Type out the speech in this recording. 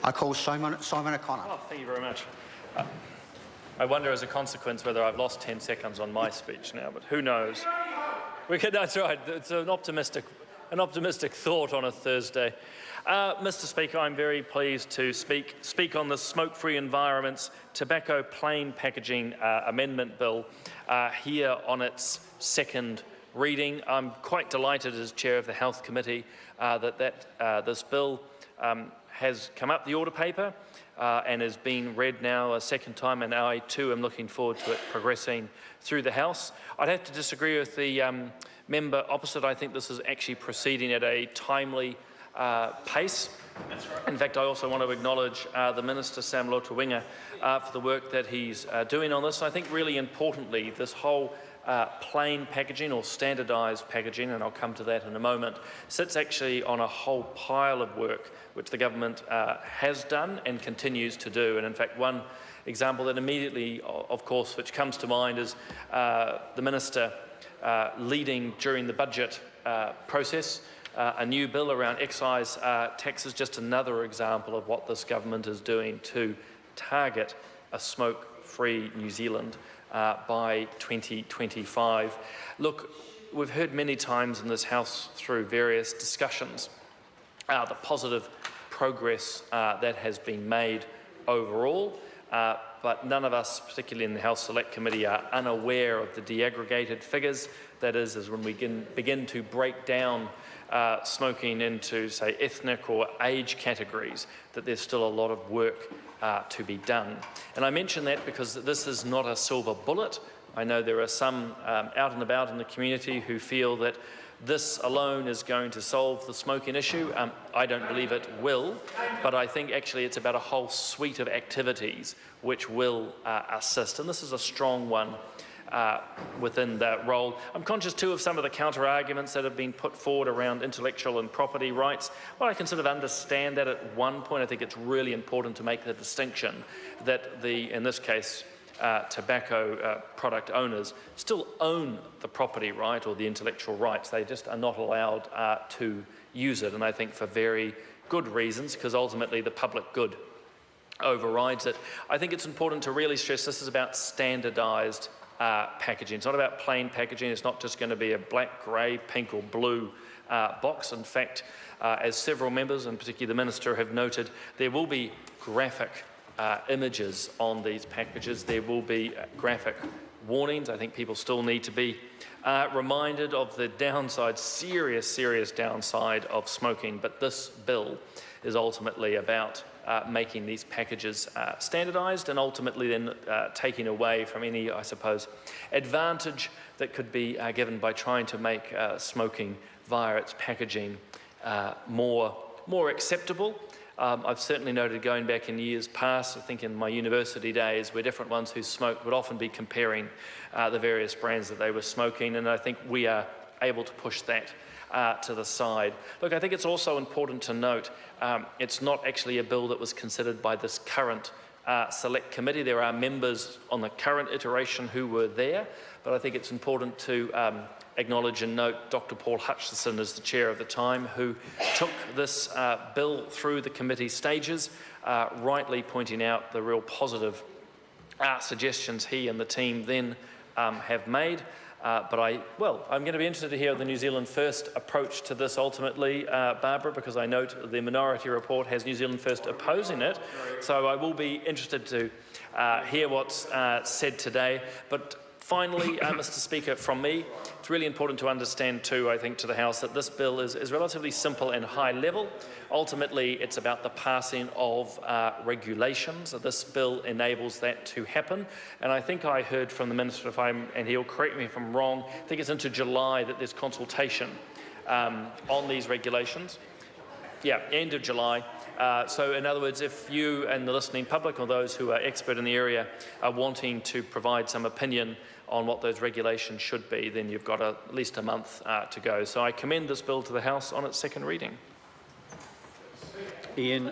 I call Simon O'Connor. Oh, thank you very much. I wonder, as a consequence, whether I've lost 10 seconds on my speech now, but who knows? That's right. It's an optimistic thought on a Thursday. Mr. Speaker, I'm very pleased to speak on the Smoke-Free Environments Tobacco Plain Packaging Amendment Bill here on its second reading. I'm quite delighted as Chair of the Health Committee that this bill has come up the order paper and is being read now a second time, and I too am looking forward to it progressing through the House. I'd have to disagree with the member opposite. I think this is actually proceeding at a timely pace. In fact, I also want to acknowledge the Minister, Sam Lotawinga, for the work that he's doing on this. I think really importantly, this whole plain packaging or standardised packaging, and I'll come to that in a moment, sits actually on a whole pile of work which the government has done and continues to do. And in fact, one example that immediately, of course, which comes to mind is the Minister leading during the budget process a new bill around excise taxes, just another example of what this government is doing to target a smoke-free New Zealand by 2025. Look, we've heard many times in this House through various discussions the positive progress that has been made overall, but none of us, particularly in the Health Select Committee, are unaware of the de-aggregated figures. That is when we begin to break down smoking into, say, ethnic or age categories, that there's still a lot of work to be done. And I mention that because this is not a silver bullet. I know there are some out and about in the community who feel that this alone is going to solve the smoking issue. I don't believe it will, but I think actually it's about a whole suite of activities which will assist, and this is a strong one within that role. I'm conscious too of some of the counter-arguments that have been put forward around intellectual and property rights. Well, I can sort of understand that at one point. I think it's really important to make the distinction that in this case, tobacco product owners still own the property right or the intellectual rights. They just are not allowed to use it, and I think for very good reasons, because ultimately the public good overrides it. I think it's important to really stress this is about standardised packaging. It's not about plain packaging. It's not just going to be a black, grey, pink or blue box. In fact, as several members, and particularly the Minister, have noted, there will be graphic images on these packages. There will be graphic warnings. I think people still need to be reminded of the downside, serious downside of smoking, but this bill is ultimately about making these packages standardised and ultimately then taking away from any, I suppose, advantage that could be given by trying to make smoking via its packaging more acceptable. I've certainly noted, going back in years past, I think in my university days, where different ones who smoked would often be comparing the various brands that they were smoking, and I think we are able to push that to the side. Look, I think it's also important to note it's not actually a bill that was considered by this current Select Committee. There are members on the current iteration who were there, but I think it's important to acknowledge and note Dr. Paul Hutchinson as the chair of the time, who took this bill through the committee stages, rightly pointing out the real positive suggestions he and the team then have made. But I'm going to be interested to hear the New Zealand First approach to this ultimately, Barbara, because I note the minority report has New Zealand First opposing it. So I will be interested to hear what's said today. But finally, Mr. Speaker, from me, it's really important to understand too, I think, to the House, that this bill is relatively simple and high level. Ultimately, it's about the passing of regulations. This bill enables that to happen. And I think I heard from the Minister, and he'll correct me if I'm wrong, I think it's into July that there's consultation on these regulations. Yeah, end of July. So in other words, if you and the listening public or those who are expert in the area are wanting to provide some opinion on what those regulations should be, then you've got at least a month to go. So I commend this bill to the House on its second reading. Ian.